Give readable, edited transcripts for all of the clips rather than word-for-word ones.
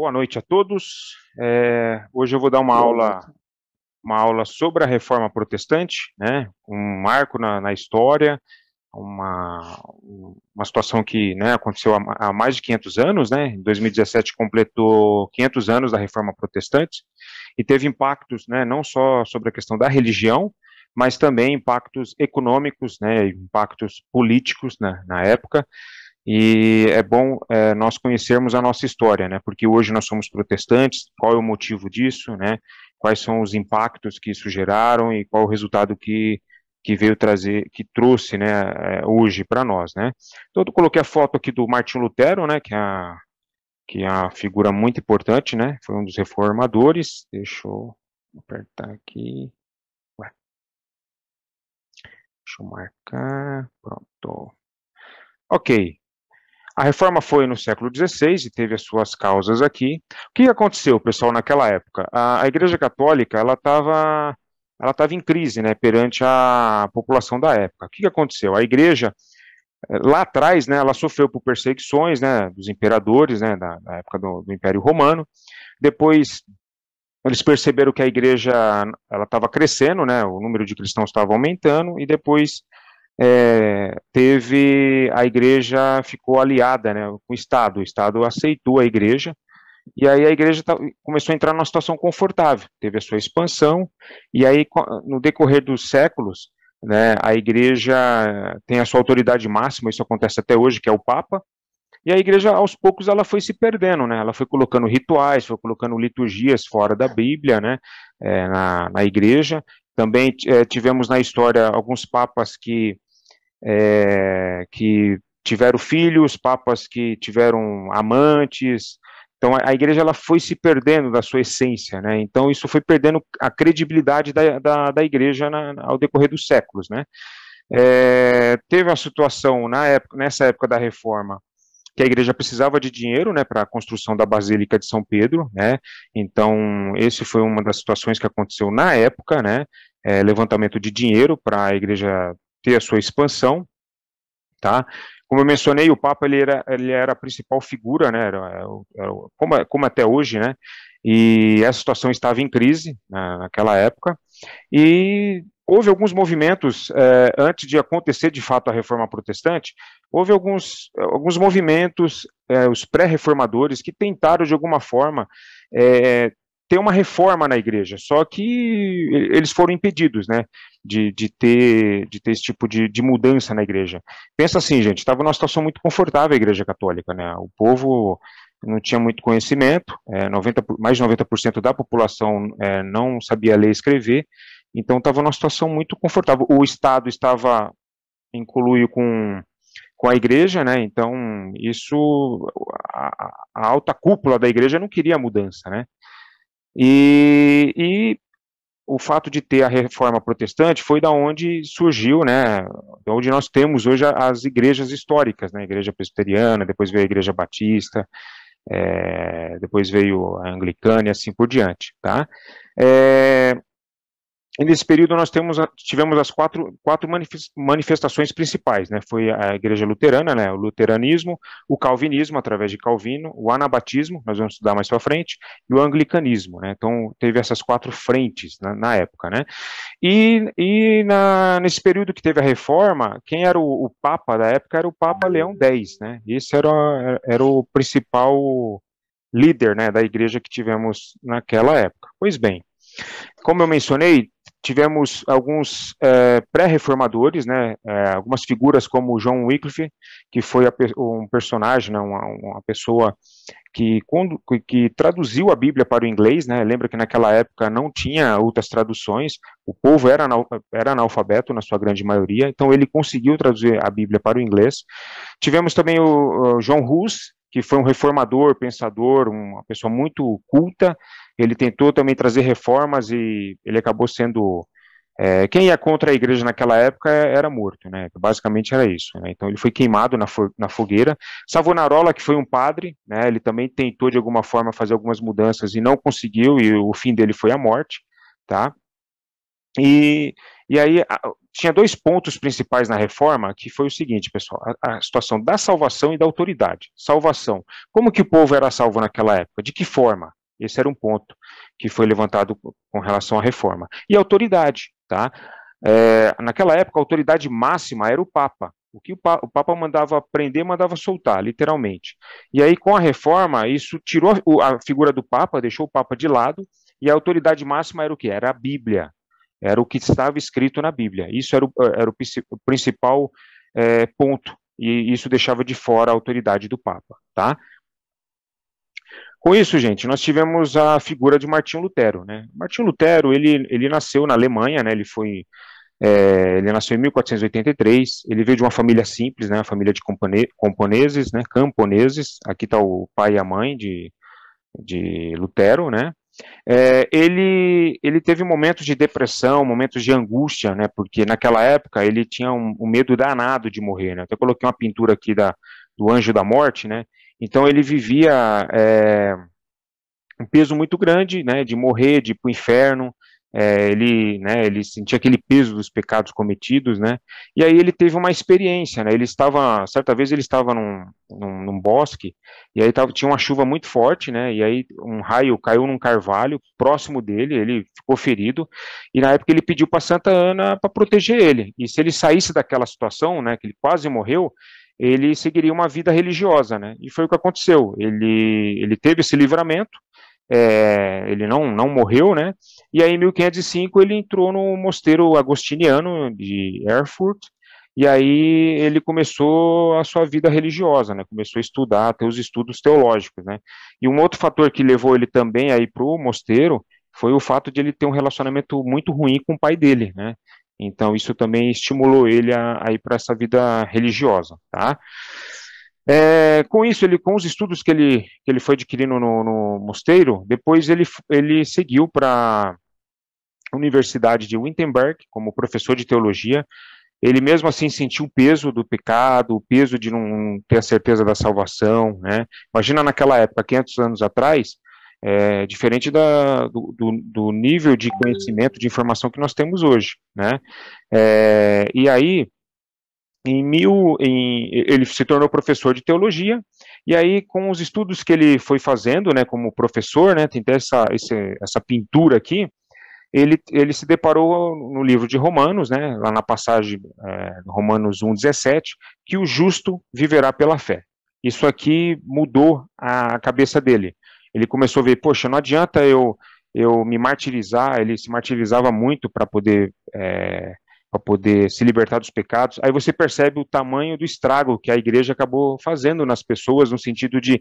Boa noite a todos. Hoje eu vou dar Boa noite. uma aula sobre a Reforma Protestante, né? Um marco na história, uma situação que, né, aconteceu há mais de 500 anos, né? Em 2017 completou 500 anos da Reforma Protestante e teve impactos, né, não só sobre a questão da religião, mas também impactos econômicos, né, impactos políticos, né, na época. E é bom nós conhecermos a nossa história, né? Porque hoje nós somos protestantes, qual é o motivo disso, né? Quais são os impactos que isso geraram e qual o resultado que veio trazer, que trouxe, né, hoje para nós, né? Então eu coloquei a foto aqui do Martinho Lutero, né? Que é uma figura muito importante, né? Foi um dos reformadores. Deixa eu apertar aqui. Ué, deixa eu marcar. Pronto. Ok. A reforma foi no século XVI e teve as suas causas aqui. O que aconteceu, pessoal, naquela época? A Igreja Católica ela estava em crise, né, perante a população da época. O que aconteceu? A Igreja lá atrás, né, ela sofreu por perseguições, né, dos imperadores, né, da época do Império Romano. Depois eles perceberam que a Igreja ela estava crescendo, né, o número de cristãos estava aumentando e depois teve a igreja ficou aliada, né, com o Estado aceitou a igreja, e aí a igreja começou a entrar numa situação confortável, teve a sua expansão, e aí no decorrer dos séculos, né, a igreja tem a sua autoridade máxima, isso acontece até hoje, que é o Papa, e a igreja aos poucos ela foi se perdendo, né, ela foi colocando rituais, foi colocando liturgias fora da Bíblia, né, na igreja, também tivemos na história alguns papas que tiveram filhos, papas que tiveram amantes. Então a igreja ela foi se perdendo da sua essência, né? Então isso foi perdendo a credibilidade da igreja ao decorrer dos séculos, né? Teve uma situação nessa época da reforma que a igreja precisava de dinheiro, né, para a construção da Basílica de São Pedro, né? Então esse foi uma das situações que aconteceu na época, né? Levantamento de dinheiro para a igreja ter a sua expansão, tá? Como eu mencionei, o Papa ele era a principal figura, né? Como até hoje, né? E essa situação estava em crise, né, naquela época. E houve alguns movimentos, antes de acontecer de fato a reforma protestante, houve alguns movimentos, os pré-reformadores, que tentaram de alguma forma é, ter uma reforma na igreja, só que eles foram impedidos, né, de ter esse tipo de mudança na igreja. Pensa assim, gente, estava numa situação muito confortável a igreja católica, né, o povo não tinha muito conhecimento, 90, mais de 90% da população não sabia ler e escrever, então estava numa situação muito confortável. O Estado estava em conluio com a igreja, né? Então a alta cúpula da igreja não queria mudança, né? E o fato de ter a reforma protestante foi da onde surgiu, né? Da onde nós temos hoje as igrejas históricas, né? A igreja presbiteriana, depois veio a igreja batista, depois veio a anglicana e assim por diante, tá? É, E nesse período nós tivemos as quatro manifestações principais, né? Foi a Igreja Luterana, né? O luteranismo, o calvinismo através de Calvino, o anabatismo, nós vamos estudar mais para frente, e o anglicanismo, né? Então teve essas quatro frentes na época, né? Nesse período que teve a reforma, quem era o Papa da época era o Papa Leão X, né? Esse era o principal líder, né, da igreja que tivemos naquela época. Pois bem, como eu mencionei, tivemos alguns pré-reformadores, né, algumas figuras como John Wycliffe, que foi um personagem, né, uma pessoa que traduziu a Bíblia para o inglês, né, lembra que naquela época não tinha outras traduções, o povo era analfabeto na sua grande maioria, então ele conseguiu traduzir a Bíblia para o inglês. Tivemos também o John Hus, que foi um reformador, pensador, uma pessoa muito culta. Ele tentou também trazer reformas e ele acabou sendo. Quem ia contra a igreja naquela época era morto, né? Basicamente era isso. Né? Então ele foi queimado na fogueira. Savonarola, que foi um padre, né? Ele também tentou de alguma forma fazer algumas mudanças e não conseguiu, e o fim dele foi a morte, tá? E, e aí tinha dois pontos principais na reforma, que foi o seguinte, pessoal, a situação da salvação e da autoridade. Salvação. Como que o povo era salvo naquela época? De que forma? Esse era um ponto que foi levantado com relação à reforma. E a autoridade, tá? Naquela época, a autoridade máxima era o Papa. O que o Papa mandava prender, mandava soltar, literalmente. E aí, com a reforma, isso tirou a figura do Papa, deixou o Papa de lado, e a autoridade máxima era o quê? Era a Bíblia. Era o que estava escrito na Bíblia. Isso era o principal ponto. E isso deixava de fora a autoridade do Papa, tá? Com isso, gente, nós tivemos a figura de Martinho Lutero, né? Martinho Lutero, ele nasceu na Alemanha, né? Ele nasceu em 1483, ele veio de uma família simples, né? Uma família de camponeses, né? Camponeses. Aqui está o pai e a mãe de Lutero, né? Ele teve momentos de depressão, momentos de angústia, né? Porque naquela época ele tinha um medo danado de morrer, né? Até coloquei uma pintura aqui do Anjo da Morte, né? Então ele vivia um peso muito grande, né? De morrer, de ir para o inferno. Ele sentia aquele peso dos pecados cometidos, né? E aí ele teve uma experiência, né? Certa vez ele estava num bosque, e aí tinha uma chuva muito forte, né? E aí um raio caiu num carvalho próximo dele, ele ficou ferido, e na época ele pediu para Santa Ana para proteger ele. E se ele saísse daquela situação, né? Que ele quase morreu, ele seguiria uma vida religiosa, né? E foi o que aconteceu. Ele teve esse livramento. Ele não morreu, né? E aí, em 1505, ele entrou no mosteiro agostiniano de Erfurt, e aí ele começou a sua vida religiosa, né? Começou a estudar, ter os estudos teológicos, né? E um outro fator que levou ele também a ir para o mosteiro foi o fato de ele ter um relacionamento muito ruim com o pai dele, né? Então, isso também estimulou ele a ir para essa vida religiosa, tá? Com isso, com os estudos que ele foi adquirindo no mosteiro, depois ele seguiu para a Universidade de Wittenberg como professor de teologia. Ele mesmo assim sentiu o peso do pecado, o peso de não ter a certeza da salvação, né? Imagina naquela época, 500 anos atrás, diferente do nível de conhecimento, de informação que nós temos hoje, né? E aí, ele se tornou professor de teologia, e aí com os estudos que ele foi fazendo, né, como professor, né, tem até essa pintura aqui, ele se deparou no livro de Romanos, né, lá na passagem Romanos 1,17, que o justo viverá pela fé. Isso aqui mudou a cabeça dele. Ele começou a ver, poxa, não adianta eu me martirizar, ele se martirizava muito para poder se libertar dos pecados. Aí você percebe o tamanho do estrago que a igreja acabou fazendo nas pessoas, no sentido de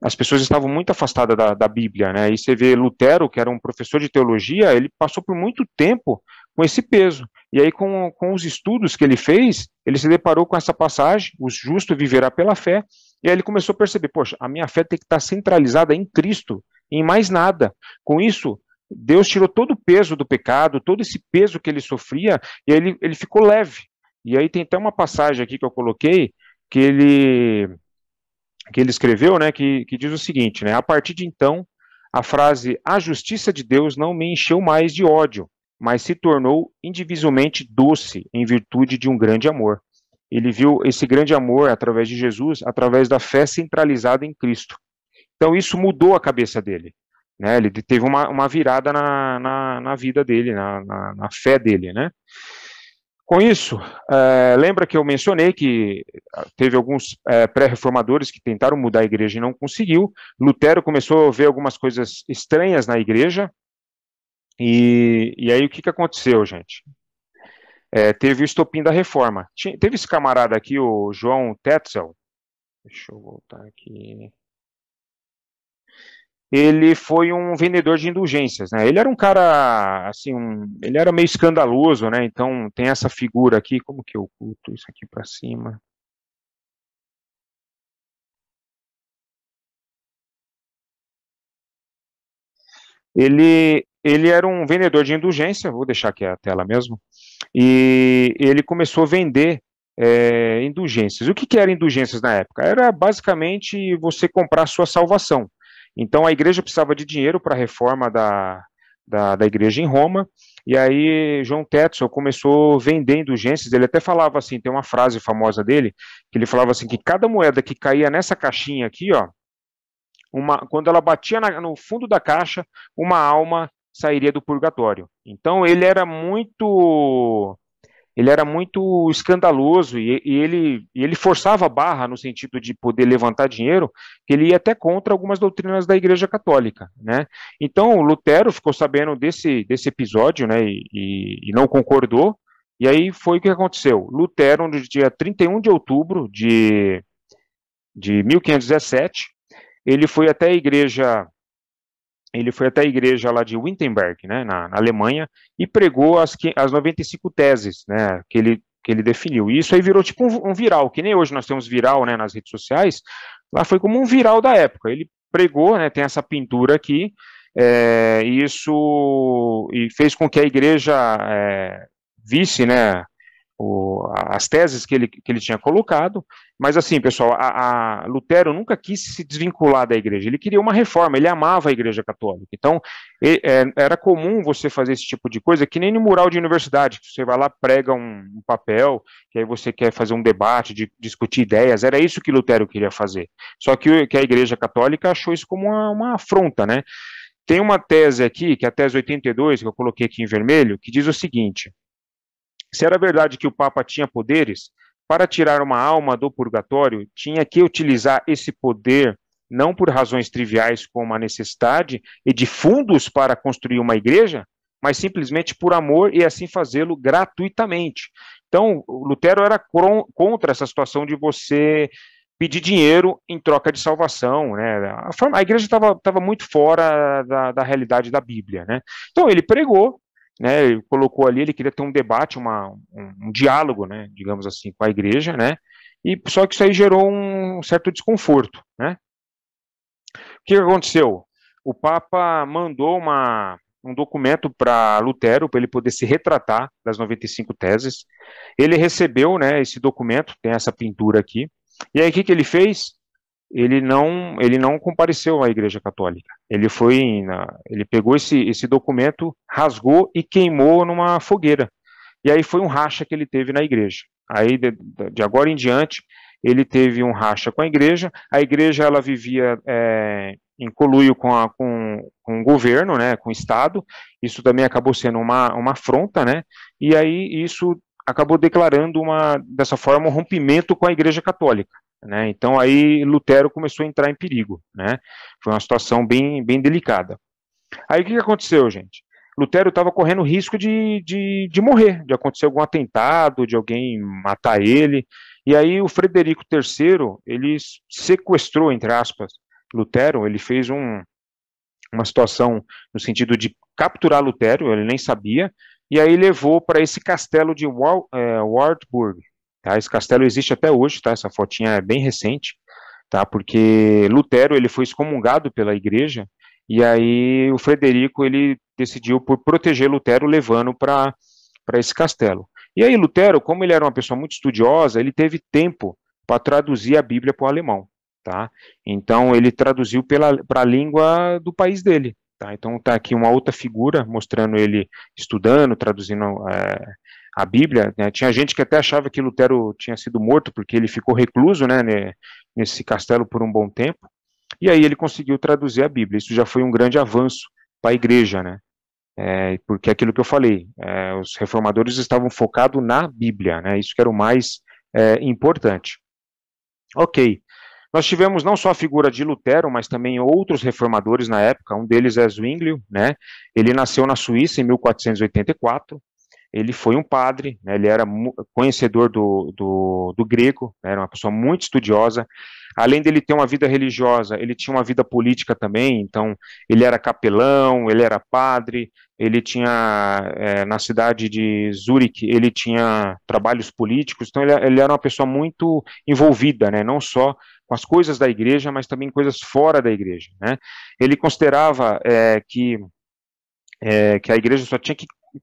as pessoas estavam muito afastadas da Bíblia, né? E você vê Lutero, que era um professor de teologia, ele passou por muito tempo com esse peso. E aí, com os estudos que ele fez, ele se deparou com essa passagem, o justo viverá pela fé, e aí ele começou a perceber, poxa, a minha fé tem que estar centralizada em Cristo, em mais nada. Com isso, Deus tirou todo o peso do pecado, todo esse peso que ele sofria, e aí ele ficou leve. E aí tem até uma passagem aqui que eu coloquei, que ele escreveu, né, que diz o seguinte, né, a partir de então, a frase, a justiça de Deus não me encheu mais de ódio, mas se tornou indivisivelmente doce em virtude de um grande amor. Ele viu esse grande amor através de Jesus, através da fé centralizada em Cristo. Então isso mudou a cabeça dele, né, ele teve uma virada na vida dele, na fé dele, né. Com isso, lembra que eu mencionei que teve alguns pré-reformadores que tentaram mudar a igreja e não conseguiu. Lutero começou a ver algumas coisas estranhas na igreja, e aí o que aconteceu, gente? Teve o estopim da reforma. Teve esse camarada aqui, o João Tetzel, deixa eu voltar aqui. Ele foi um vendedor de indulgências, né? Ele era um cara, assim, ele era meio escandaloso, né? Então tem essa figura aqui, como que eu oculto isso aqui para cima? Ele era um vendedor de indulgência, vou deixar aqui a tela mesmo, e ele começou a vender indulgências. O que era indulgências na época? Era basicamente você comprar sua salvação. Então a igreja precisava de dinheiro para a reforma da igreja em Roma, E aí João Tetzel começou a vender indulgências. Ele até falava assim, tem uma frase famosa dele, que ele falava assim, que cada moeda que caía nessa caixinha aqui, ó, quando ela batia no fundo da caixa, uma alma sairia do purgatório. Então ele era muito escandaloso e ele forçava a barra no sentido de poder levantar dinheiro, que ele ia até contra algumas doutrinas da Igreja Católica, né? Então Lutero ficou sabendo desse episódio, né? E não concordou. E aí foi o que aconteceu. Lutero, no dia 31 de outubro de 1517, ele foi até a igreja lá de Wittenberg, né, na Alemanha, e pregou as 95 teses, né, que ele definiu. E isso aí virou tipo um viral, que nem hoje nós temos viral, né, nas redes sociais. Lá foi como um viral da época. Ele pregou, né, tem essa pintura aqui, isso e fez com que a igreja visse, né, as teses que ele tinha colocado, mas assim, pessoal, a Lutero nunca quis se desvincular da igreja, ele queria uma reforma, ele amava a igreja católica, então era comum você fazer esse tipo de coisa, que nem no mural de universidade, que você vai lá, prega um papel, que aí você quer fazer um debate, discutir ideias, era isso que Lutero queria fazer, só que a igreja católica achou isso como uma afronta, né? Tem uma tese aqui, que é a tese 82, que eu coloquei aqui em vermelho, que diz o seguinte: se era verdade que o Papa tinha poderes, para tirar uma alma do purgatório, tinha que utilizar esse poder não por razões triviais como a necessidade e de fundos para construir uma igreja, mas simplesmente por amor e assim fazê-lo gratuitamente. Então, Lutero era contra essa situação de você pedir dinheiro em troca de salvação, né? A igreja estava muito fora da realidade da Bíblia, né? Então ele pregou, né, ele colocou ali, ele queria ter um debate, um diálogo, né, digamos assim, com a igreja, né, e só que isso aí gerou um certo desconforto, né. O que aconteceu? O Papa mandou um documento para Lutero, para ele poder se retratar das 95 teses. Ele recebeu, né, esse documento, tem essa pintura aqui, e aí o que ele fez? Ele não compareceu à Igreja Católica. Ele pegou esse documento, rasgou e queimou numa fogueira. E aí foi um racha que ele teve na igreja. Aí, de agora em diante, ele teve um racha com a igreja ela vivia em conluio com o governo, né, com o Estado, isso também acabou sendo uma afronta, né, e aí isso acabou declarando dessa forma, um rompimento com a Igreja Católica. Né? Então aí Lutero começou a entrar em perigo, né? Foi uma situação bem delicada. Aí o que aconteceu, gente? Lutero estava correndo risco de morrer, de acontecer algum atentado, de alguém matar ele. E aí o Frederico III, ele sequestrou, entre aspas, Lutero, ele fez uma situação no sentido de capturar Lutero, ele nem sabia, e aí levou para esse castelo de Wartburg. Tá? Esse castelo existe até hoje, tá? Essa fotinha é bem recente, tá? Porque Lutero ele foi excomungado pela igreja, e aí o Frederico ele decidiu por proteger Lutero, levando para esse castelo. E aí Lutero, como ele era uma pessoa muito estudiosa, ele teve tempo para traduzir a Bíblia para o alemão. Tá? Então ele traduziu para a língua do país dele. Tá? Então está aqui uma outra figura mostrando ele estudando, traduzindo a Bíblia. Né? Tinha gente que até achava que Lutero tinha sido morto porque ele ficou recluso, né, nesse castelo por um bom tempo. E aí ele conseguiu traduzir a Bíblia. Isso já foi um grande avanço para a igreja, né? Porque é aquilo que eu falei, os reformadores estavam focados na Bíblia, né? Isso que era o mais importante. Ok. Nós tivemos não só a figura de Lutero, mas também outros reformadores na época. Um deles é Zwinglio, né? Ele nasceu na Suíça em 1484. Ele foi um padre, né? Ele era conhecedor do grego, né? Era uma pessoa muito estudiosa. Além dele ter uma vida religiosa, ele tinha uma vida política também. Então, ele era capelão, ele era padre. Ele tinha na cidade de Zurique, ele tinha trabalhos políticos. Então, ele era uma pessoa muito envolvida, né? Não só com as coisas da igreja, mas também coisas fora da igreja, né? Ele considerava que a igreja só tinha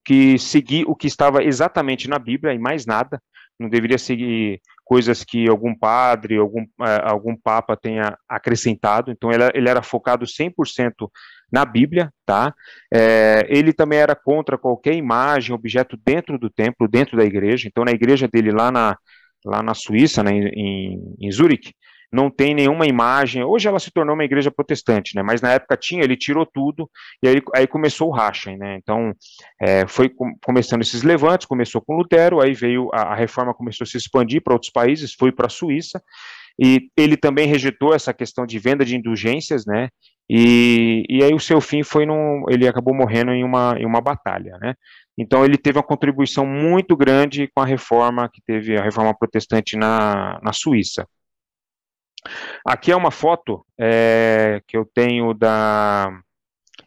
que seguir o que estava exatamente na Bíblia e mais nada, não deveria seguir coisas que algum padre, algum papa tenha acrescentado. Então ele era focado 100% na Bíblia, tá? Ele também era contra qualquer imagem, objeto dentro do templo, dentro da igreja. Então, na igreja dele lá na Suíça, né, em Zurique, não tem nenhuma imagem. Hoje ela se tornou uma igreja protestante, né? Mas na época tinha, ele tirou tudo e aí começou o racha, né? Então foi começando esses levantes, começou com Lutero, aí veio a reforma, começou a se expandir para outros países, foi para a Suíça, e ele também rejeitou essa questão de venda de indulgências, né? E aí o seu fim foi ele acabou morrendo em uma batalha, né? Então ele teve uma contribuição muito grande com a reforma que teve a reforma protestante na Suíça. Aqui é uma foto que eu tenho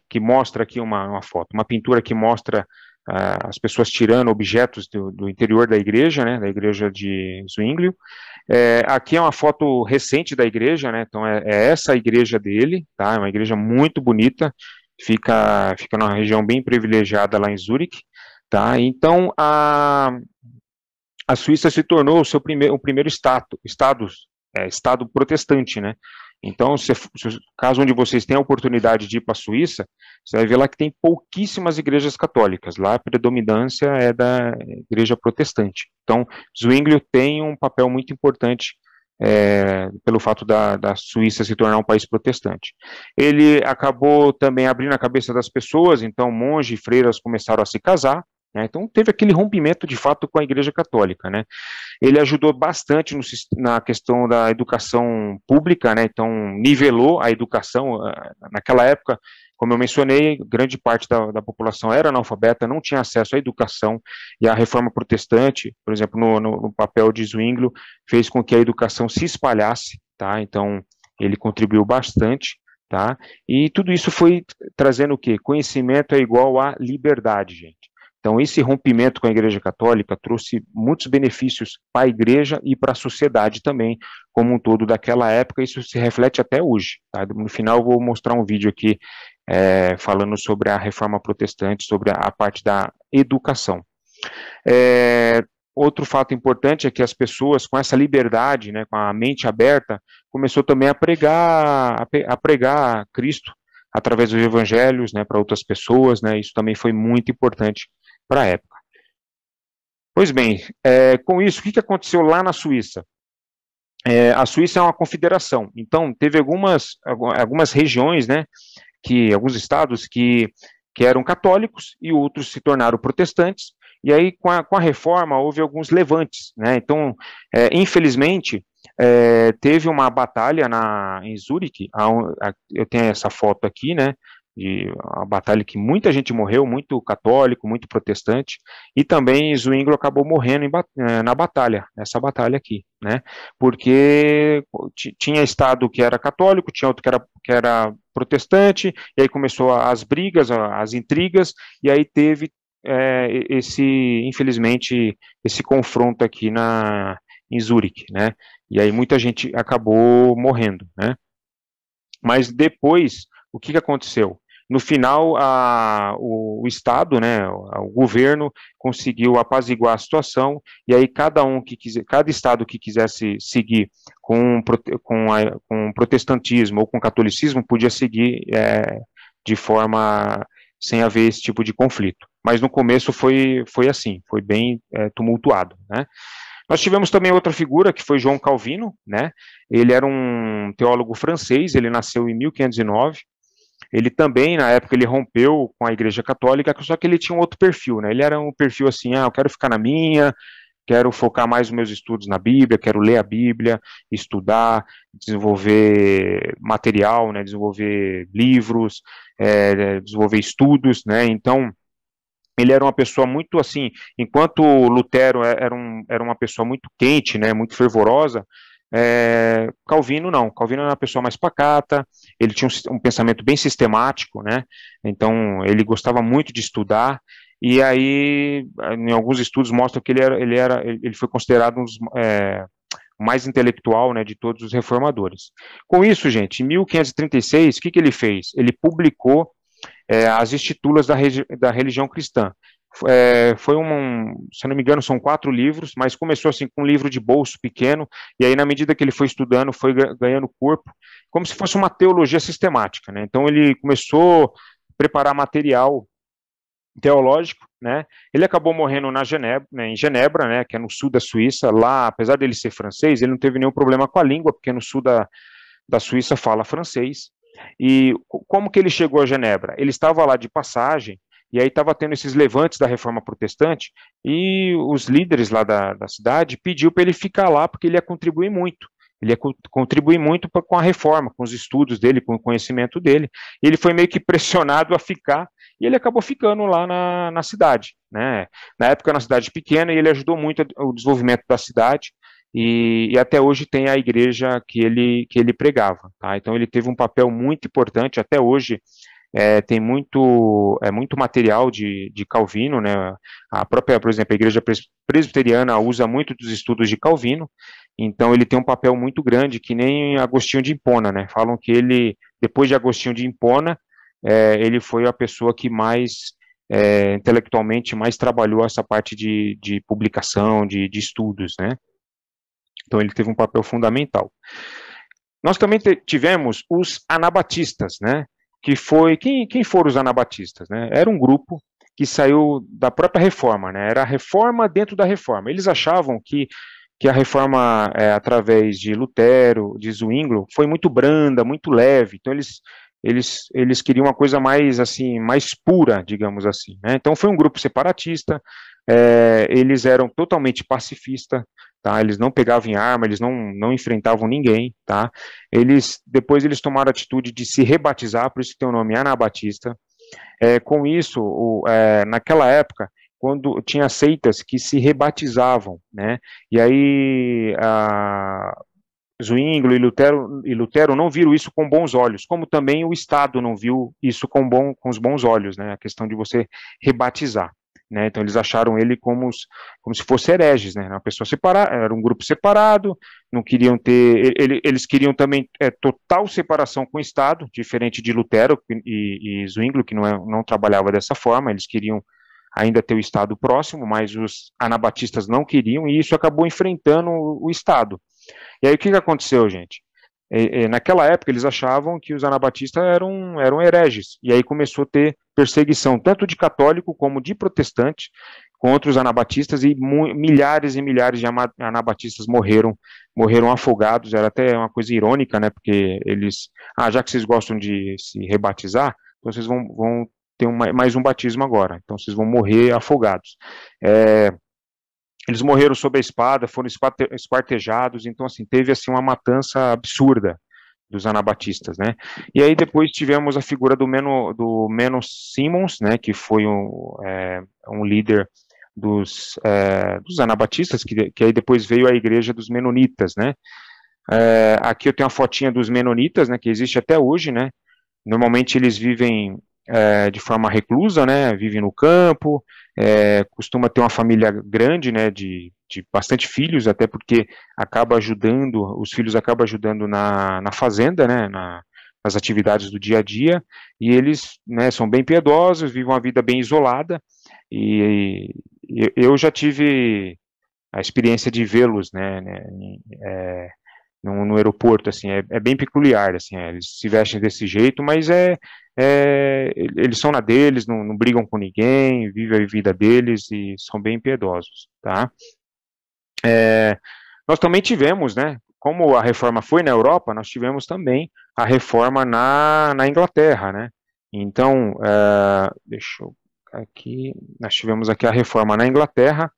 que mostra aqui uma foto, uma pintura que mostra as pessoas tirando objetos do interior da igreja, né, da igreja de Zwinglio. Aqui é uma foto recente da igreja, né, então é essa a igreja dele, tá, é uma igreja muito bonita, fica numa região bem privilegiada lá em Zurique, tá, então a Suíça se tornou o primeiro estado protestante, né? Então, caso onde vocês tenham a oportunidade de ir para a Suíça, você vai ver lá que tem pouquíssimas igrejas católicas. Lá a predominância é da igreja protestante. Então, Zwinglio tem um papel muito importante pelo fato da Suíça se tornar um país protestante. Ele acabou também abrindo a cabeça das pessoas, então monges e freiras começaram a se casar, né? Então teve aquele rompimento de fato com a Igreja Católica, né? Ele ajudou bastante na questão da educação pública, né? Então nivelou a educação. Naquela época, como eu mencionei, grande parte da população era analfabeta, não tinha acesso à educação, e a reforma protestante, por exemplo, no papel de Zwinglio, fez com que a educação se espalhasse, tá? Então ele contribuiu bastante, tá? E tudo isso foi trazendo o quê? Conhecimento é igual a liberdade, gente. Então, esse rompimento com a Igreja Católica trouxe muitos benefícios para a Igreja e para a sociedade também, como um todo daquela época. Isso se reflete até hoje. Tá? No final, eu vou mostrar um vídeo aqui falando sobre a Reforma Protestante, sobre a parte da educação. Outro fato importante é que as pessoas, com essa liberdade, né, com a mente aberta, começou também a pregar Cristo através dos evangelhos, né, para outras pessoas, né, isso também foi muito importante para a época. Pois bem, com isso, o que aconteceu lá na Suíça? A Suíça é uma confederação, então teve algumas regiões, né, alguns estados que eram católicos e outros se tornaram protestantes, e aí com a reforma houve alguns levantes, né, então infelizmente teve uma batalha em Zurique, eu tenho essa foto aqui, né, de uma batalha que muita gente morreu, muito católico, muito protestante, e também Zwinglio acabou morrendo nessa batalha aqui, né, porque tinha estado que era católico, tinha outro que era protestante, e aí começou as brigas, as intrigas, e aí teve infelizmente, esse confronto aqui em Zurique, né, e aí muita gente acabou morrendo, né, mas depois, o que aconteceu? No final, o Estado, né, o governo, conseguiu apaziguar a situação, e aí cada Estado que quisesse seguir com protestantismo ou com catolicismo, podia seguir de forma sem haver esse tipo de conflito. Mas no começo foi assim, foi bem tumultuado, né. Nós tivemos também outra figura, que foi João Calvino, né, ele era um teólogo francês, ele nasceu em 1509, ele também, na época, ele rompeu com a Igreja Católica, só que ele tinha um outro perfil, né, ele era um perfil assim, eu quero ficar na minha, quero focar mais nos meus estudos na Bíblia, quero ler a Bíblia, estudar, desenvolver material, né, desenvolver livros, desenvolver estudos, né, então ele era uma pessoa muito assim, enquanto Lutero era uma pessoa muito quente, né, muito fervorosa, Calvino não, Calvino era uma pessoa mais pacata, ele tinha um pensamento bem sistemático, né, então ele gostava muito de estudar, e aí em alguns estudos mostram que ele foi considerado o mais intelectual, né, de todos os reformadores. Com isso, gente, em 1536, o que ele fez? Ele publicou as Estitulas da religião cristã. Foi se não me engano, são 4 livros, mas começou assim com um livro de bolso pequeno, e aí na medida que ele foi estudando, foi ganhando corpo, como se fosse uma teologia sistemática, né? Então ele começou a preparar material teológico, né? Ele acabou morrendo em Genebra, né, que é no sul da Suíça. Lá, apesar dele ser francês, ele não teve nenhum problema com a língua, porque no sul da Suíça fala francês. E como que ele chegou a Genebra? Ele estava lá de passagem, e aí estava tendo esses levantes da reforma protestante, e os líderes lá da cidade pediu para ele ficar lá, porque ele ia contribuir muito. Ele ia contribuir muito com a reforma, com os estudos dele, com o conhecimento dele. E ele foi meio que pressionado a ficar, e ele acabou ficando lá na cidade, né? Na época, era uma cidade pequena, e ele ajudou muito o desenvolvimento da cidade, e até hoje tem a igreja que ele pregava, tá? Então ele teve um papel muito importante. Até hoje tem muito material de Calvino, né? A própria, por exemplo, a igreja presbiteriana usa muito dos estudos de Calvino, então ele tem um papel muito grande, que nem Agostinho de Hipona, né? Falam que ele, depois de Agostinho de Hipona, ele foi a pessoa que mais intelectualmente mais trabalhou essa parte de publicação, de estudos, né? Então ele teve um papel fundamental. Nós também tivemos os anabatistas, né? Que foi quem foram os anabatistas, né? Era um grupo que saiu da própria reforma, né? Era a reforma dentro da reforma. Eles achavam que a reforma através de Lutero, de Zwinglio, foi muito branda, muito leve. Então eles queriam uma coisa mais assim, mais pura, digamos assim, né? Então foi um grupo separatista. Eles eram totalmente pacifistas, tá? Eles não pegavam em arma, eles não enfrentavam ninguém, tá? Depois eles tomaram a atitude de se rebatizar, por isso que tem o nome Anabatista. Com isso, naquela época, quando tinha seitas que se rebatizavam, né? E aí Zwinglio e Lutero não viram isso com bons olhos, como também o Estado não viu isso com os bons olhos, né? A questão de você rebatizar. Né, então eles acharam ele como se fosse hereges, né, uma pessoa separada, era um grupo separado, não queriam ter, eles queriam também total separação com o Estado, diferente de Lutero e Zwinglio, que não trabalhava dessa forma. Eles queriam ainda ter o Estado próximo, mas os anabatistas não queriam, e isso acabou enfrentando o Estado. E aí o que aconteceu, gente? Naquela época eles achavam que os anabatistas eram hereges, e aí começou a ter perseguição tanto de católico como de protestante contra os anabatistas, e milhares e milhares de anabatistas morreram afogados. Era até uma coisa irônica, né, porque eles, já que vocês gostam de se rebatizar, então vocês vão ter mais um batismo agora, então vocês vão morrer afogados. Eles morreram sob a espada, foram esquartejados. Então, assim, teve assim uma matança absurda dos anabatistas, né? E aí depois tivemos a figura do Menno Simons, né, que foi um líder dos anabatistas, que aí depois veio a igreja dos menonitas, né? Aqui eu tenho a fotinha dos menonitas, né, que existe até hoje, né? Normalmente eles vivem de forma reclusa, né, vivem no campo, costuma ter uma família grande, né, de bastante filhos, até porque os filhos acabam ajudando na fazenda, né, nas atividades do dia a dia, e eles, né, são bem piedosos, vivem uma vida bem isolada, e eu já tive a experiência de vê-los, né, no aeroporto, assim, é bem peculiar, assim, eles se vestem desse jeito, mas eles são na deles, não brigam com ninguém, vivem a vida deles e são bem piedosos, tá? Nós também tivemos, né, como a reforma foi na Europa, nós tivemos também a reforma na Inglaterra, né? Então, deixa eu aqui, nós tivemos aqui a reforma na Inglaterra.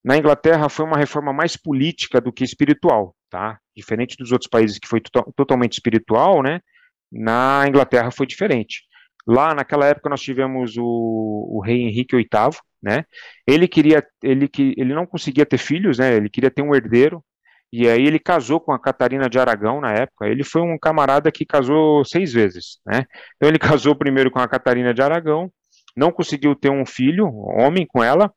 Na Inglaterra foi uma reforma mais política do que espiritual, tá? Diferente dos outros países que foi totalmente espiritual, né? Na Inglaterra foi diferente. Lá naquela época nós tivemos o rei Henrique VIII, né? Ele não conseguia ter filhos, né? Ele queria ter um herdeiro, e aí ele casou com a Catarina de Aragão na época. Ele foi um camarada que casou 6 vezes, né? Então ele casou primeiro com a Catarina de Aragão, não conseguiu ter um filho, homem, com ela.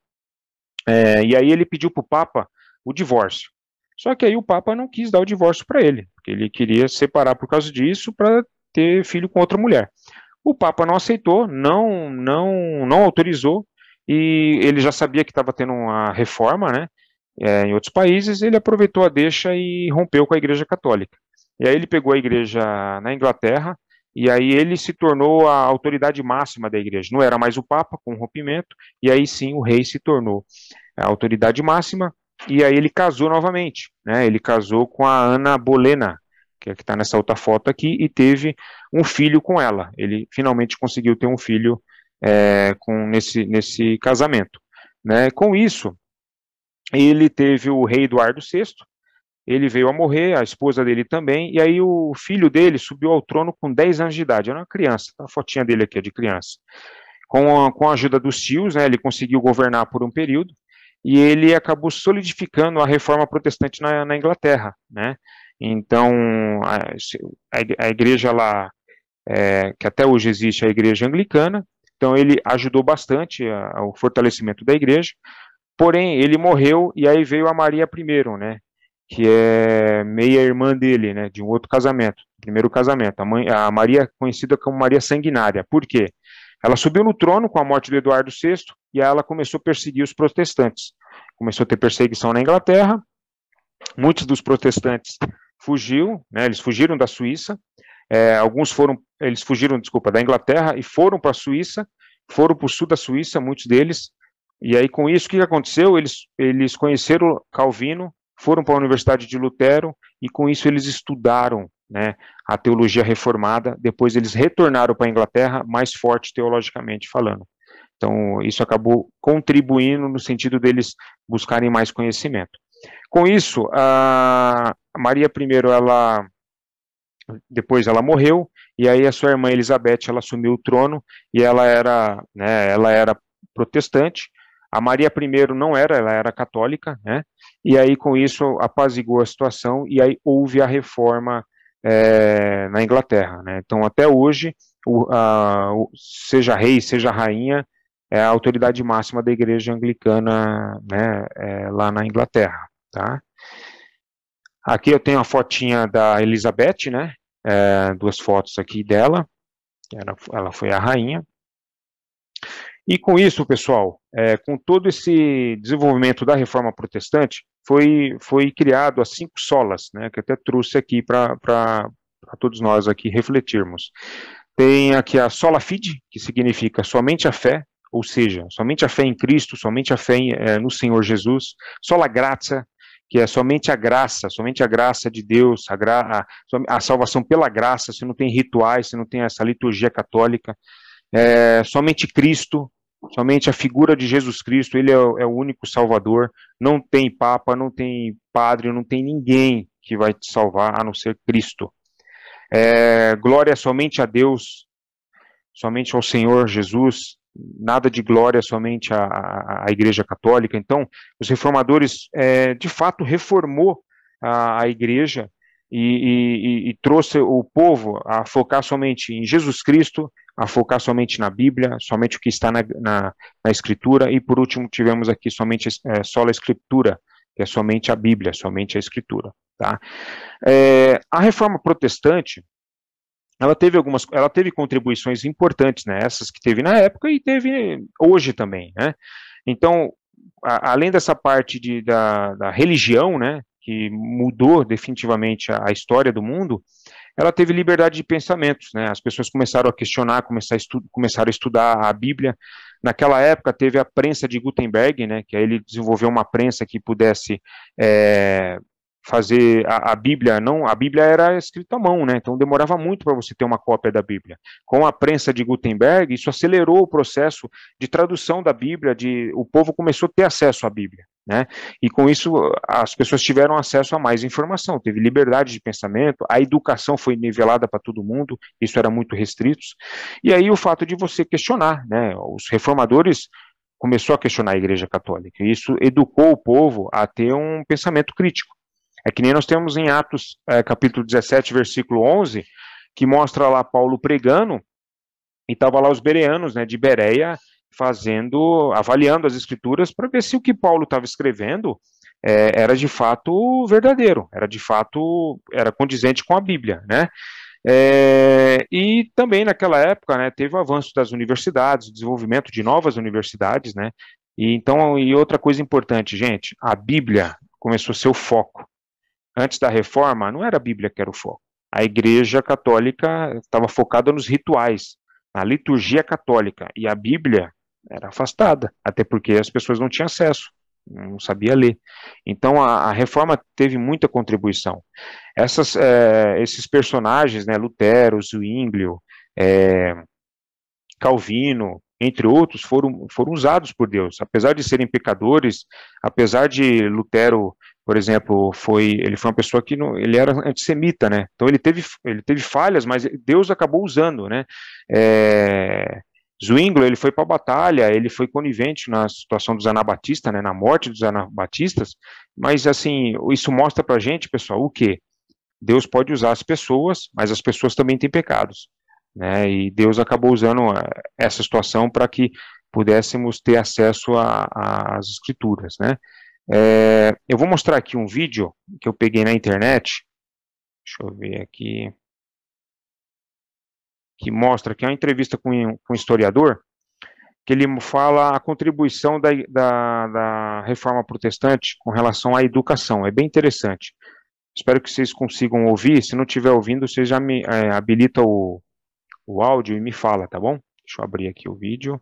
E aí ele pediu para o Papa o divórcio. Só que aí o Papa não quis dar o divórcio para ele, porque ele queria separar por causa disso para ter filho com outra mulher. O Papa não aceitou, não autorizou, e ele já sabia que estava tendo uma reforma, né, em outros países. Ele aproveitou a deixa e rompeu com a Igreja Católica. E aí ele pegou a igreja na Inglaterra, e aí ele se tornou a autoridade máxima da igreja. Não era mais o Papa, com o rompimento, e aí sim o rei se tornou a autoridade máxima, e aí ele casou novamente, né? Ele casou com a Ana Bolena, que está nessa outra foto aqui, e teve um filho com ela. Ele finalmente conseguiu ter um filho nesse casamento, né? Com isso, ele teve o rei Eduardo VI. Ele veio a morrer, a esposa dele também, e aí o filho dele subiu ao trono com 10 anos de idade, era uma criança, tá a fotinha dele aqui, de criança. Com a ajuda dos tios, né, ele conseguiu governar por um período, e ele acabou solidificando a reforma protestante na Inglaterra, né? Então, a igreja lá, que até hoje existe, a igreja anglicana, então ele ajudou bastante ao fortalecimento da igreja, porém, ele morreu, e aí veio a Maria I, né? Que é meia-irmã dele, né, de um outro casamento, primeiro casamento, a Maria, conhecida como Maria Sanguinária. Por quê? Ela subiu no trono com a morte do Eduardo VI, e aí ela começou a perseguir os protestantes. Começou a ter perseguição na Inglaterra, muitos dos protestantes né, eles fugiram da Suíça, eles fugiram, desculpa, da Inglaterra e foram para a Suíça, foram para o sul da Suíça, muitos deles, e aí com isso, o que aconteceu? Eles conheceram Calvino, foram para a Universidade de Lutero, e com isso eles estudaram, né, a teologia reformada. Depois eles retornaram para a Inglaterra mais forte teologicamente falando. Então isso acabou contribuindo no sentido deles buscarem mais conhecimento. Com isso, a Maria I, depois ela morreu, e aí a sua irmã Elizabeth, ela assumiu o trono, e ela era protestante. A Maria I não era, ela era católica, né? E aí com isso apaziguou a situação, e aí houve a reforma na Inglaterra, né? Então até hoje, seja rei, seja rainha, é a autoridade máxima da igreja anglicana, né, lá na Inglaterra, tá? Aqui eu tenho a fotinha da Elizabeth, né? Duas fotos aqui dela, ela foi a rainha. E com isso, pessoal, com todo esse desenvolvimento da reforma protestante, foi criado as 5 solas, né, que eu até trouxe aqui para todos nós aqui refletirmos. Tem aqui a sola fide, que significa somente a fé, ou seja, somente a fé em Cristo, somente a fé no Senhor Jesus. Sola gratia, que é somente a graça de Deus, a salvação pela graça, se não tem rituais, se não tem essa liturgia católica. Somente Cristo, somente a figura de Jesus Cristo, ele é o único Salvador. Não tem Papa, não tem Padre, não tem ninguém que vai te salvar a não ser Cristo. Glória somente a Deus, somente ao Senhor Jesus, nada de glória somente à Igreja Católica. Então, os reformadores, de fato, reformou a Igreja e trouxe o povo a focar somente em Jesus Cristo, a focar somente na Bíblia, somente o que está na Escritura, e por último tivemos aqui somente sola Escritura, que é somente a Bíblia, somente a Escritura. Tá? A Reforma Protestante, ela teve contribuições importantes, né, essas que teve na época e teve hoje também, né? Então, além dessa parte da religião, né, que mudou definitivamente a história do mundo, ela teve liberdade de pensamentos, né? As pessoas começaram a questionar, começaram a estudar a Bíblia. Naquela época teve a prensa de Gutenberg, né? Que aí ele desenvolveu uma prensa que pudesse fazer a Bíblia. Não, a Bíblia era escrita à mão, né? Então demorava muito para você ter uma cópia da Bíblia. Com a prensa de Gutenberg, isso acelerou o processo de tradução da Bíblia, o povo começou a ter acesso à Bíblia, né? E com isso as pessoas tiveram acesso a mais informação, teve liberdade de pensamento, a educação foi nivelada para todo mundo, isso era muito restrito. E aí o fato de você questionar, né? Os reformadores começou a questionar a Igreja Católica, e isso educou o povo a ter um pensamento crítico. É que nem nós temos em Atos, capítulo 17, versículo 11, que mostra lá Paulo pregando, e estava lá os bereanos, né, de Bereia, avaliando as escrituras para ver se o que Paulo estava escrevendo era de fato verdadeiro, era condizente com a Bíblia, né? E também naquela época, né, teve o avanço das universidades, o desenvolvimento de novas universidades, né? E outra coisa importante, gente, a Bíblia começou a ser o foco. Antes da reforma, não era a Bíblia que era o foco. A Igreja Católica estava focada nos rituais, na liturgia católica, e a Bíblia era afastada, até porque as pessoas não tinham acesso, não sabia ler. Então a reforma teve muita contribuição. Esses personagens, né, Lutero, Zwinglio, é, Calvino, entre outros, foram usados por Deus. Apesar de serem pecadores, apesar de Lutero, por exemplo, ele foi uma pessoa que não, ele era antissemita, né? Então ele teve falhas, mas Deus acabou usando, né? Zwinglio, ele foi para a batalha, ele foi conivente na situação dos anabatistas, né, na morte dos anabatistas, mas assim, isso mostra para a gente, pessoal, o quê? Deus pode usar as pessoas, mas as pessoas também têm pecados, né? E Deus acabou usando essa situação para que pudéssemos ter acesso às escrituras, né? Eu vou mostrar aqui um vídeo que eu peguei na internet, deixa eu ver aqui, que mostra que é uma entrevista com um historiador, que ele fala a contribuição da reforma protestante com relação à educação. É bem interessante. Espero que vocês consigam ouvir. Se não estiver ouvindo, vocês já me habilitam o áudio e me fala, tá bom? Deixa eu abrir aqui o vídeo.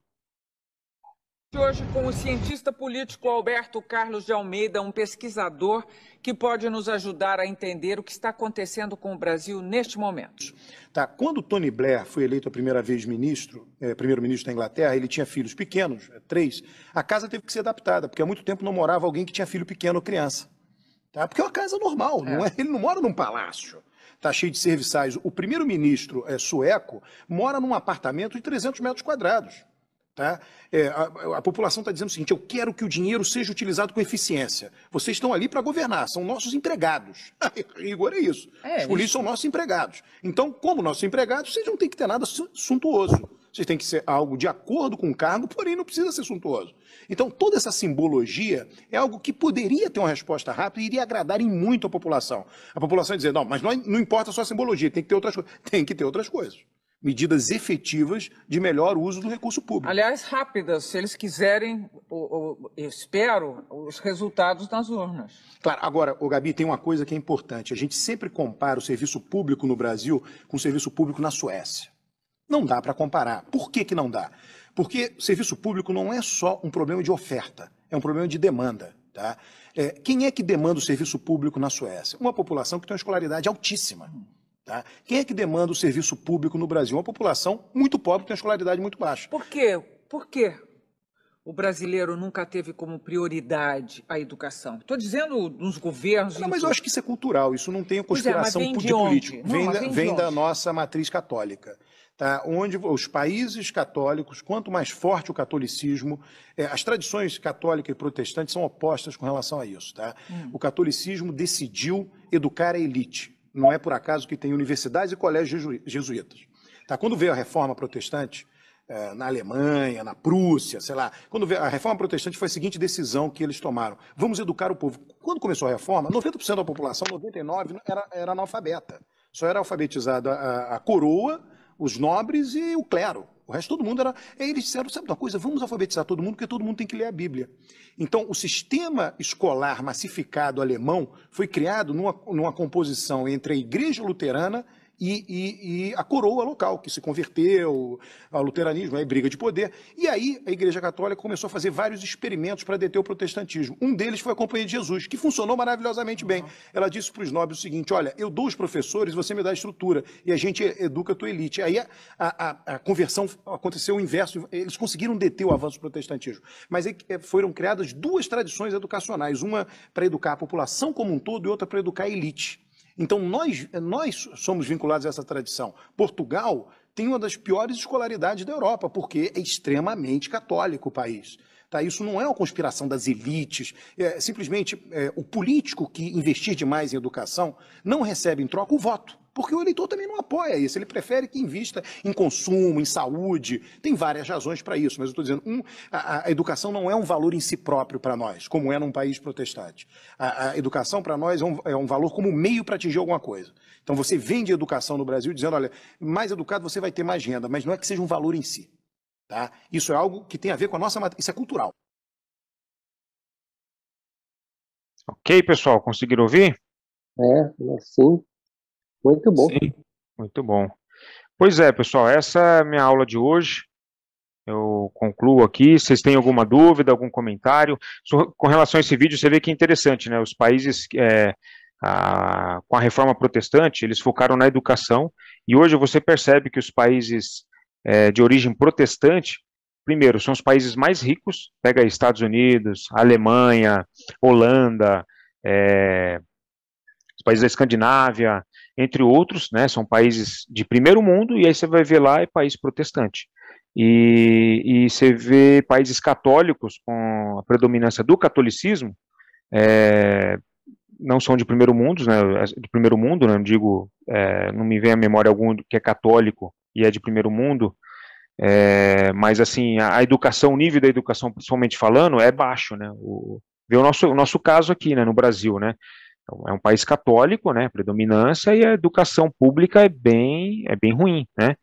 Hoje com o cientista político Alberto Carlos de Almeida, um pesquisador que pode nos ajudar a entender o que está acontecendo com o Brasil neste momento. Tá, quando Tony Blair foi eleito a primeira vez primeiro-ministro da Inglaterra, ele tinha filhos pequenos, 3, a casa teve que ser adaptada, porque há muito tempo não morava alguém que tinha filho pequeno ou criança. Tá? Porque é uma casa normal, ele não mora num palácio. Está cheio de serviçais. O primeiro-ministro sueco mora num apartamento de 300 metros quadrados. Tá? A população está dizendo o seguinte: eu quero que o dinheiro seja utilizado com eficiência. Vocês estão ali para governar, são nossos empregados. Rigor é isso. Os polícias são nossos empregados. Então, como nossos empregados, vocês não têm que ter nada suntuoso. Vocês têm que ser algo de acordo com o cargo, porém não precisa ser suntuoso. Então, toda essa simbologia é algo que poderia ter uma resposta rápida e iria agradar em muito a população. A população ia dizer: não, mas não importa só a simbologia, tem que ter outras coisas. Tem que ter outras coisas. Medidas efetivas de melhor uso do recurso público. Aliás, rápidas, se eles quiserem, eu espero, os resultados nas urnas. Claro, agora, Gabi, tem uma coisa que é importante. A gente sempre compara o serviço público no Brasil com o serviço público na Suécia. Não dá para comparar. Por que não dá? Porque o serviço público não é só um problema de oferta, é um problema de demanda. Tá? Quem é que demanda o serviço público na Suécia? Uma população que tem uma escolaridade altíssima. Tá? Quem é que demanda o serviço público no Brasil? Uma população muito pobre, que tem uma escolaridade muito baixa. Por quê? Por quê o brasileiro nunca teve como prioridade a educação? Estou dizendo nos governos... Não, mas eu acho que isso é cultural, isso não tem conspiração política. Vem da nossa matriz católica. Tá? Onde os países católicos, quanto mais forte o catolicismo, as tradições católica e protestante são opostas com relação a isso. Tá? O catolicismo decidiu educar a elite. Não é por acaso que tem universidades e colégios jesuítas. Tá? Quando veio a reforma protestante, na Alemanha, na Prússia, sei lá, quando veio a reforma protestante foi a seguinte decisão que eles tomaram: vamos educar o povo. Quando começou a reforma, 90% da população, 99% era analfabeta. Só era alfabetizada a coroa, os nobres e o clero. O resto todo mundo era... Eles disseram: sabe uma coisa, vamos alfabetizar todo mundo, porque todo mundo tem que ler a Bíblia. Então, o sistema escolar massificado alemão foi criado numa composição entre a Igreja Luterana e a coroa local, que se converteu ao luteranismo, aí briga de poder. E aí a Igreja Católica começou a fazer vários experimentos para deter o protestantismo. Um deles foi a Companhia de Jesus, que funcionou maravilhosamente bem. Ela disse para os nobres o seguinte: olha, eu dou os professores, você me dá a estrutura, e a gente educa a tua elite. Aí a conversão aconteceu o inverso, eles conseguiram deter o avanço do protestantismo. Mas aí foram criadas duas tradições educacionais, uma para educar a população como um todo e outra para educar a elite. Então, nós somos vinculados a essa tradição. Portugal tem uma das piores escolaridades da Europa, porque é extremamente católico o país. Tá? Isso não é uma conspiração das elites. Simplesmente, o político que investir demais em educação não recebe em troca o voto. Porque o eleitor também não apoia isso, ele prefere que invista em consumo, em saúde, tem várias razões para isso, mas eu estou dizendo, a educação não é um valor em si próprio para nós, como é num país protestante. A educação para nós é um valor como meio para atingir alguma coisa. Então você vende educação no Brasil dizendo, olha, mais educado você vai ter mais renda, mas não é que seja um valor em si. Tá? Isso é algo que tem a ver com a nossa matriz, isso é cultural. Ok, pessoal, conseguiram ouvir? Sim, muito bom. Sim, muito bom. Pois é, pessoal, essa é a minha aula de hoje. Eu concluo aqui. Vocês têm alguma dúvida, algum comentário? Com relação a esse vídeo, você vê que é interessante, né? Os países com a reforma protestante, eles focaram na educação, e hoje você percebe que os países de origem protestante, primeiro, são os países mais ricos, pega aí Estados Unidos, Alemanha, Holanda, os países da Escandinávia, entre outros, né, são países de primeiro mundo, e aí você vai ver lá, é país protestante. E você vê países católicos com a predominância do catolicismo, não são de primeiro mundo, né, não digo, não me vem à memória algum que é católico e é de primeiro mundo, mas assim, a educação, o nível da educação, principalmente falando, é baixo, né, vê o nosso caso aqui, né, no Brasil, né, é um país católico, né, predominância, e a educação pública é bem ruim, né,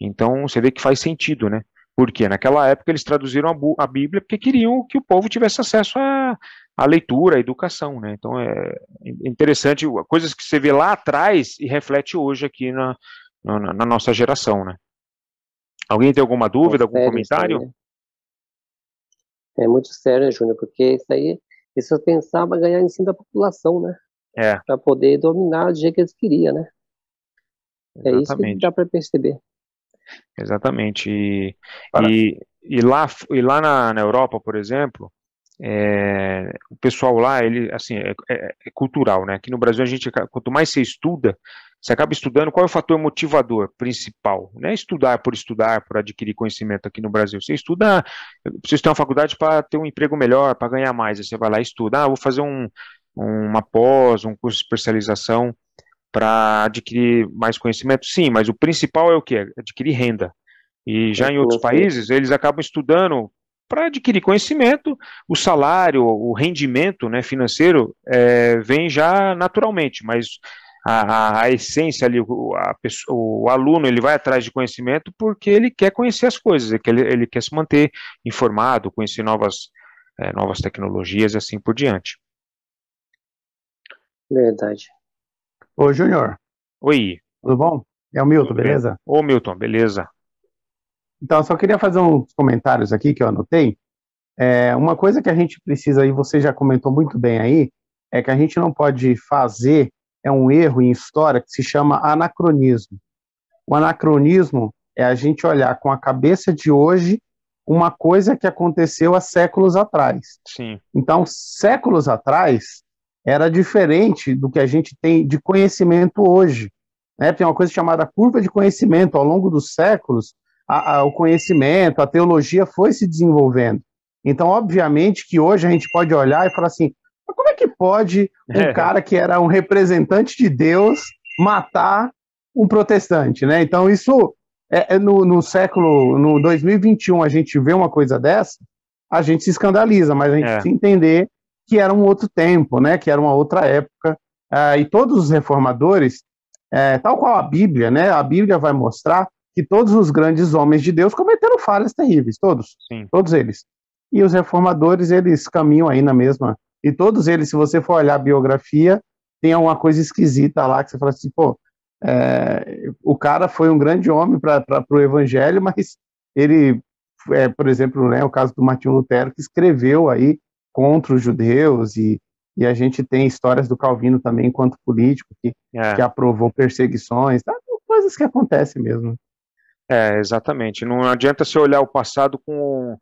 então você vê que faz sentido, né, porque naquela época eles traduziram a Bíblia porque queriam que o povo tivesse acesso à leitura, à educação, né, então é interessante, coisas que você vê lá atrás e reflete hoje aqui na nossa geração, né. Alguém tem alguma dúvida, algum comentário? Isso é muito sério, né, Júnior, porque isso eu pensava ganhar em cima da população, né? Para poder dominar do jeito que eles queriam, né? Exatamente. É isso que dá para perceber. Exatamente. E lá na Europa, por exemplo, o pessoal lá, ele, assim, é cultural, né? Aqui no Brasil, quanto mais você estuda, você acaba estudando. Qual é o fator motivador principal? Não é estudar, por adquirir conhecimento aqui no Brasil. Você estuda, eu preciso ter uma faculdade para ter um emprego melhor, para ganhar mais. Aí você vai lá e estuda. Vou fazer uma pós, um curso de especialização para adquirir mais conhecimento. Sim, mas o principal é o quê? Adquirir renda. E já em outros países, eles acabam estudando para adquirir conhecimento, o salário, o rendimento, né, financeiro vem já naturalmente, mas a essência ali, o aluno, ele vai atrás de conhecimento porque ele quer conhecer as coisas, ele quer se manter informado, conhecer novas tecnologias e assim por diante. Verdade. Ô, Júnior. Oi. Tudo bom? É o Milton, beleza? Ô, Milton, beleza. Então, só queria fazer uns comentários aqui que eu anotei. Uma coisa que a gente precisa, e você já comentou muito bem aí, é que a gente não pode fazer um erro em história que se chama anacronismo. O anacronismo é a gente olhar com a cabeça de hoje uma coisa que aconteceu há séculos atrás. Sim. Então, séculos atrás, era diferente do que a gente tem de conhecimento hoje. Né? Tem uma coisa chamada curva de conhecimento. Ao longo dos séculos, o conhecimento, a teologia foi se desenvolvendo. Então, obviamente, que hoje a gente pode olhar e falar assim, mas como é que pode um cara que era um representante de Deus matar um protestante, né? Então, isso, no 2021, a gente vê uma coisa dessa, a gente se escandaliza, mas a gente precisa entender que era um outro tempo, né? Que era uma outra época. E todos os reformadores, tal qual a Bíblia, né? A Bíblia vai mostrar que todos os grandes homens de Deus cometeram falhas terríveis, todos eles. E os reformadores, eles caminham aí na mesma, e todos eles, se você for olhar a biografia, tem alguma coisa esquisita lá, que você fala assim, pô, o cara foi um grande homem para o evangelho, mas ele, por exemplo, né, o caso do Martinho Lutero, que escreveu aí contra os judeus, e a gente tem histórias do Calvino também, enquanto político, que aprovou perseguições, tá? Coisas que acontecem mesmo. Exatamente. Não adianta você olhar o passado com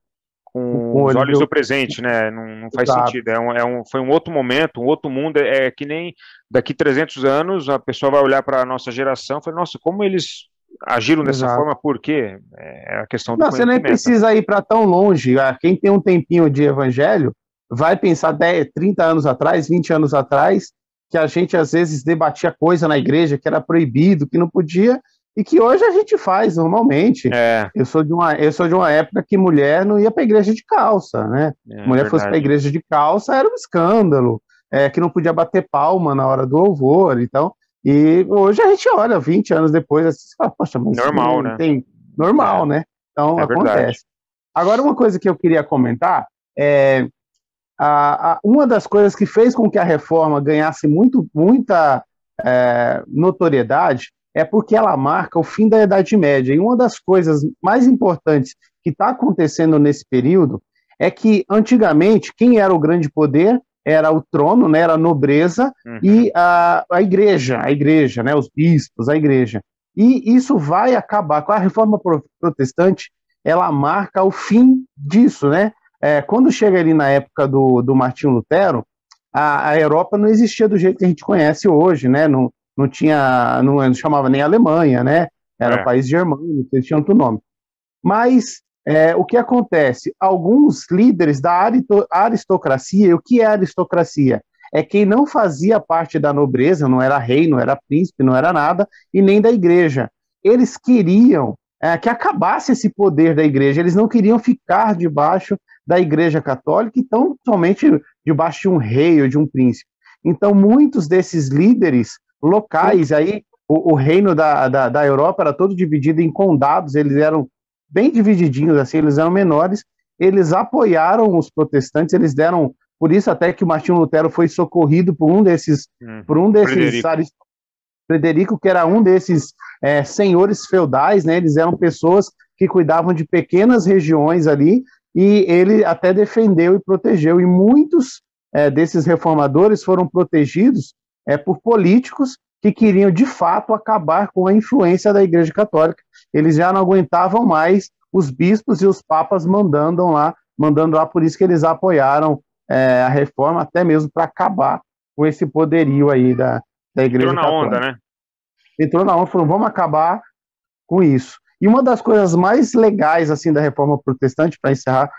os olhos do presente, né? Não faz sentido. Foi um outro momento, um outro mundo. É que nem daqui 300 anos a pessoa vai olhar para a nossa geração e fala, nossa, como eles agiram dessa forma, por quê? É a questão do conhecimento. Você nem precisa ir para tão longe. Quem tem um tempinho de evangelho vai pensar 10, 30 anos atrás, 20 anos atrás, que a gente às vezes debatia coisa na igreja que era proibido, que não podia, e que hoje a gente faz normalmente. Eu sou de uma época que mulher não ia para a igreja de calça, né? Mulher fosse para a igreja de calça era um escândalo, que não podia bater palma na hora do louvor, então. E hoje a gente olha 20 anos depois assim, fala, poxa, mas normal, né? Normal, né? Então acontece. Verdade. Agora, uma coisa que eu queria comentar é uma das coisas que fez com que a reforma ganhasse muita notoriedade é porque ela marca o fim da Idade Média. E uma das coisas mais importantes que está acontecendo nesse período é que, antigamente, quem era o grande poder era o trono, né, era a nobreza, e a igreja, né, os bispos, a igreja. E isso vai acabar com a reforma protestante, ela marca o fim disso, né? Quando chega ali na época do Martinho Lutero, a Europa não existia do jeito que a gente conhece hoje, né? Não chamava nem Alemanha, né? Era país germânico, eles tinham outro nome. Mas o que acontece? Alguns líderes da aristocracia, e o que é aristocracia? É quem não fazia parte da nobreza, não era rei, não era príncipe, não era nada, e nem da igreja. Eles queriam que acabasse esse poder da igreja, eles não queriam ficar debaixo da igreja católica, e tão somente debaixo de um rei ou de um príncipe. Então, muitos desses líderes locais, aí o reino da Europa era todo dividido em condados, eles eram bem divididinhos, assim, eles eram menores, eles apoiaram os protestantes, eles deram, por isso até que o Martinho Lutero foi socorrido por um desses Frederico, que era um desses senhores feudais, né? Eles eram pessoas que cuidavam de pequenas regiões ali, e ele até defendeu e protegeu, e muitos desses reformadores foram protegidos por políticos que queriam, de fato, acabar com a influência da Igreja Católica. Eles já não aguentavam mais os bispos e os papas mandando lá, por isso que eles apoiaram a reforma, até mesmo para acabar com esse poderio aí da Igreja Católica. Entrou na onda, né? Entrou na onda, falou, vamos acabar com isso. E uma das coisas mais legais assim da reforma protestante, para encerrar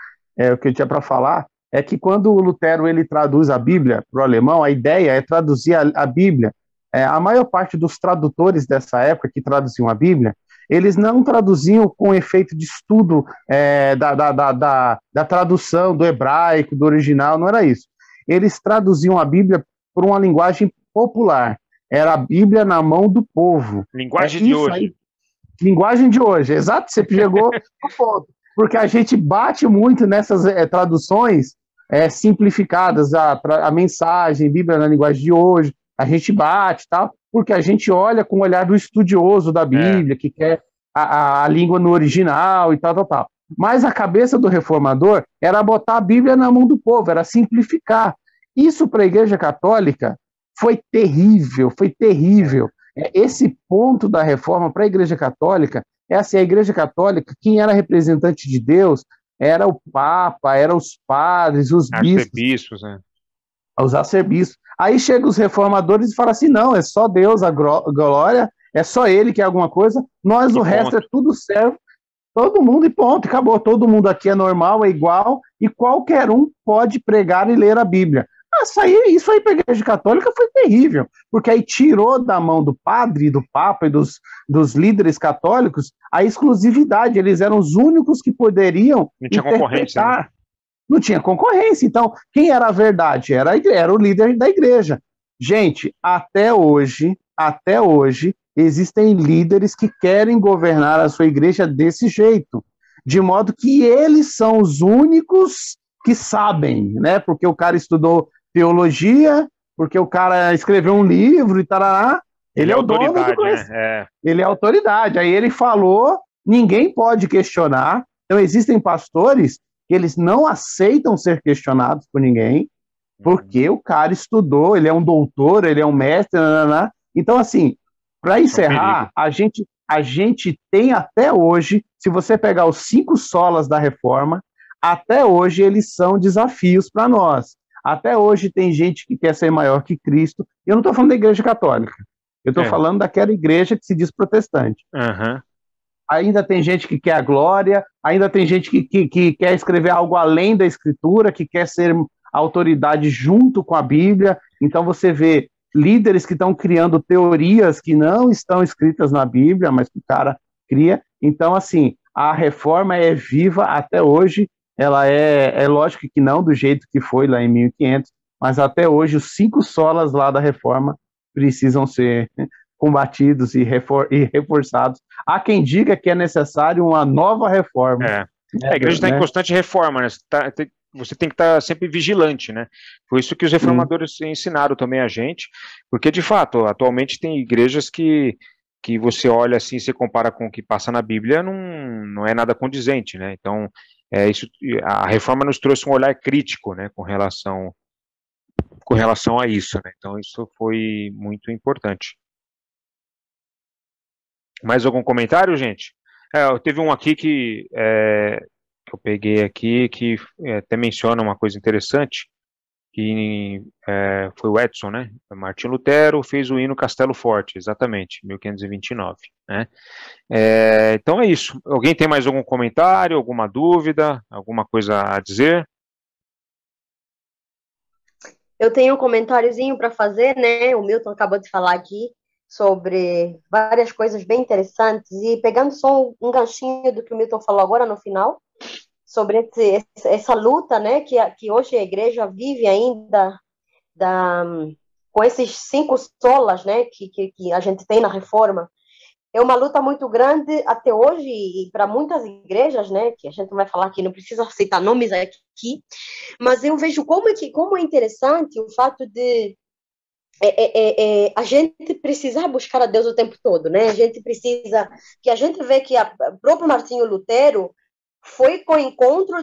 o que eu tinha para falar, é que quando o Lutero ele traduz a Bíblia para o alemão, a ideia é traduzir a Bíblia. A maior parte dos tradutores dessa época que traduziam a Bíblia, eles não traduziam com efeito de estudo da tradução do hebraico, do original, não era isso. Eles traduziam a Bíblia por uma linguagem popular. Era a Bíblia na mão do povo. Linguagem de hoje. Aí, linguagem de hoje, exato, você chegou no ponto. Porque a gente bate muito nessas traduções simplificadas, a mensagem, Bíblia na linguagem de hoje, a gente bate e tal, porque a gente olha com o olhar do estudioso da Bíblia, que quer a língua no original e tal. Mas a cabeça do reformador era botar a Bíblia na mão do povo, era simplificar. Isso para a Igreja Católica foi terrível, foi terrível. Esse ponto da reforma para a Igreja Católica é assim, a Igreja Católica, quem era representante de Deus era o Papa, eram os padres, os bispos. Né? Os arcebispos. Aí chegam os reformadores e falam assim, não, é só Deus a glória, é só ele que é alguma coisa, nós o resto é tudo servo, todo mundo e ponto, acabou, todo mundo aqui é normal, é igual, e qualquer um pode pregar e ler a Bíblia. Isso aí para a Igreja Católica foi terrível, porque aí tirou da mão do padre, do Papa e dos líderes católicos a exclusividade, eles eram os únicos que poderiam não tinha concorrência, né? Não tinha concorrência, então quem era a verdade? Era o líder da igreja. Gente, até hoje, existem líderes que querem governar a sua igreja desse jeito, de modo que eles são os únicos que sabem, né? Porque o cara estudou teologia, porque o cara escreveu um livro e tarará, ele é o dono do conhecimento. Né? Ele é autoridade. Aí ele falou, ninguém pode questionar. Então existem pastores que eles não aceitam ser questionados por ninguém, porque o cara estudou, ele é um doutor, ele é um mestre, nanana. Então assim, para encerrar, a gente tem até hoje, se você pegar os 5 solas da reforma, até hoje eles são desafios para nós. Até hoje tem gente que quer ser maior que Cristo. Eu não estou falando da Igreja Católica. Eu estou falando daquela igreja que se diz protestante. Uhum. Ainda tem gente que quer a glória, ainda tem gente que quer escrever algo além da Escritura, que quer ser autoridade junto com a Bíblia. Então você vê líderes que estão criando teorias que não estão escritas na Bíblia, mas que o cara cria. Então, assim, a reforma é viva até hoje. Ela é lógico que não do jeito que foi lá em 1500, mas até hoje os 5 solas lá da reforma precisam ser combatidos e reforçados. Há quem diga que é necessário uma nova reforma. A igreja está em constante reforma, né? Você tem que estar sempre vigilante, né? Foi isso que os reformadores ensinaram também a gente, porque, de fato, atualmente tem igrejas que você olha assim, você compara com o que passa na Bíblia, não é nada condizente, né? Então, a reforma nos trouxe um olhar crítico, né, com relação a isso, né? Então, isso foi muito importante. Mais algum comentário, gente? Teve um aqui que eu peguei aqui, que até menciona uma coisa interessante, que foi o Edson, né? Martim Lutero fez o hino Castelo Forte, exatamente, 1529, né? Então é isso. Alguém tem mais algum comentário, alguma dúvida, alguma coisa a dizer? Eu tenho um comentáriozinho para fazer, né? O Milton acabou de falar aqui sobre várias coisas bem interessantes, e pegando só um ganchinho do que o Milton falou agora no final, sobre essa luta, né, que hoje a igreja vive ainda com esses 5 solas, né, que a gente tem na reforma. É uma luta muito grande até hoje, e para muitas igrejas, né, que a gente vai falar aqui, não precisa citar nomes aqui, mas eu vejo como é interessante o fato de a gente precisar buscar a Deus o tempo todo, né? A gente precisa, que a gente vê que o próprio Martinho Lutero foi com o encontro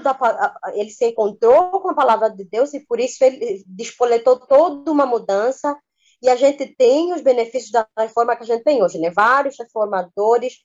ele se encontrou com a palavra de Deus, e por isso ele despoletou toda uma mudança, e a gente tem os benefícios da reforma que a gente tem hoje, né? Vários reformadores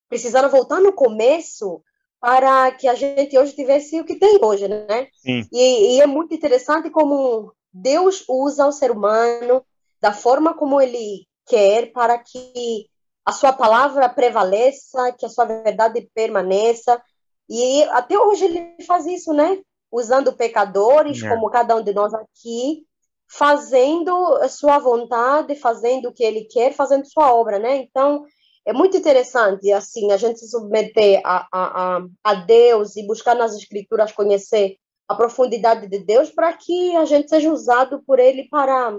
precisaram voltar no começo para que a gente hoje tivesse o que tem hoje, né? E é muito interessante como Deus usa o ser humano da forma como ele quer, para que a sua palavra prevaleça, que a sua verdade permaneça. E até hoje ele faz isso, né? Usando pecadores, como cada um de nós aqui, fazendo a sua vontade, fazendo o que ele quer, fazendo sua obra, né? Então, é muito interessante, assim, a gente se submeter a Deus e buscar nas Escrituras conhecer a profundidade de Deus, para que a gente seja usado por ele para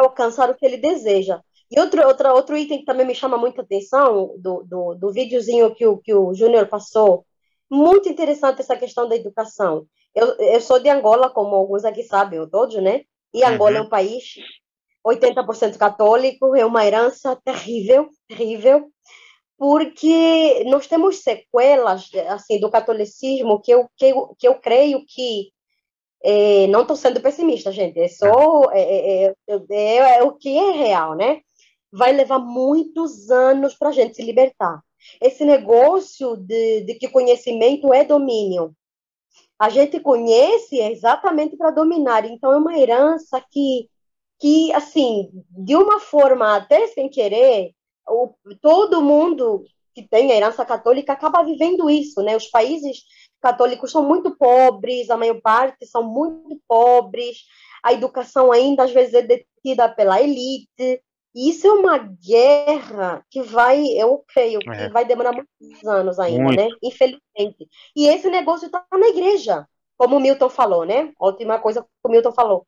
alcançar o que ele deseja. E outro item que também me chama muita atenção, do videozinho que o Júnior passou, muito interessante essa questão da educação. Eu sou de Angola, como alguns aqui sabem, todos, né? E Angola é um país 80% católico, é uma herança terrível, terrível, porque nós temos sequelas, assim, do catolicismo que eu creio que não estou sendo pessimista, gente, é o que é real, né? Vai levar muitos anos para a gente se libertar. Esse negócio de que conhecimento é domínio, a gente conhece exatamente para dominar, então é uma herança que, assim, de uma forma até sem querer, todo mundo que tem a herança católica acaba vivendo isso, né? Os países católicos são muito pobres, a maior parte são muito pobres, a educação ainda às vezes é detida pela elite, e isso é uma guerra que eu creio, que vai demorar muitos anos ainda, né? Infelizmente. E esse negócio está na igreja, como o Milton falou, né? A última coisa que o Milton falou.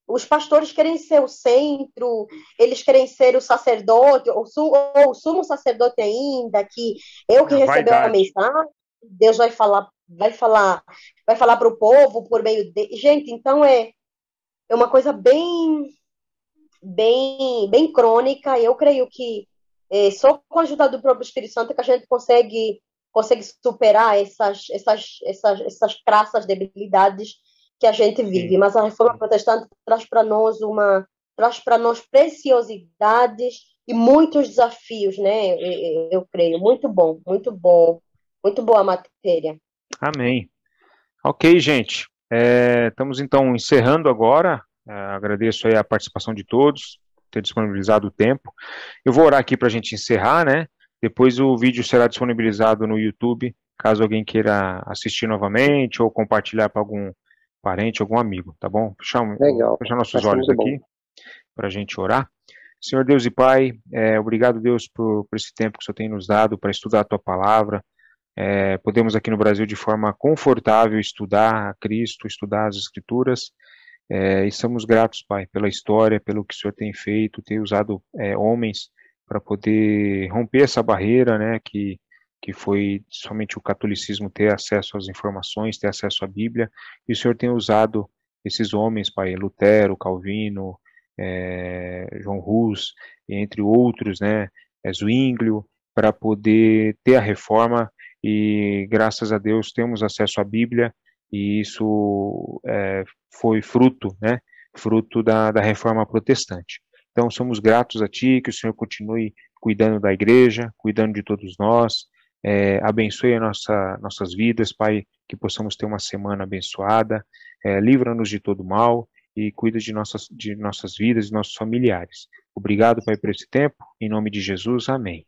Os pastores querem ser o centro, eles querem ser o sacerdote, ou o sumo sacerdote ainda, que eu que recebeu a mensagem, Deus vai falar para o povo por meio de... Gente, então é uma coisa bem crônica, e eu creio que só com a ajuda do próprio Espírito Santo que a gente consegue superar essas crassas debilidades que a gente vive. Mas a reforma protestante traz para nós preciosidades e muitos desafios, né? Eu creio. Muito bom, muito bom. Muito boa a matéria. Amém. Ok, gente. Estamos então encerrando agora. Agradeço aí a participação de todos, ter disponibilizado o tempo. Eu vou orar aqui para a gente encerrar, né? Depois o vídeo será disponibilizado no YouTube, caso alguém queira assistir novamente ou compartilhar para algum parente, algum amigo, tá bom? Legal. Fechar nossos olhos aqui, para a gente orar. Senhor Deus e Pai, obrigado, Deus, por esse tempo que o Senhor tem nos dado para estudar a Tua Palavra. Podemos aqui no Brasil de forma confortável estudar a Cristo, estudar as Escrituras, e somos gratos, Pai, pela história, pelo que o Senhor tem feito, ter usado homens para poder romper essa barreira, né, que foi somente o catolicismo ter acesso às informações, ter acesso à Bíblia, e o Senhor tem usado esses homens, Pai, Lutero, Calvino, João Hus, entre outros, né, Zwinglio, para poder ter a reforma, e graças a Deus temos acesso à Bíblia, e isso foi fruto, né, fruto da reforma protestante. Então somos gratos a Ti, que o Senhor continue cuidando da igreja, cuidando de todos nós, abençoe nossas vidas, Pai, que possamos ter uma semana abençoada, livra-nos de todo mal, e cuida de nossas vidas e nossos familiares. Obrigado, Pai, por esse tempo, em nome de Jesus, amém.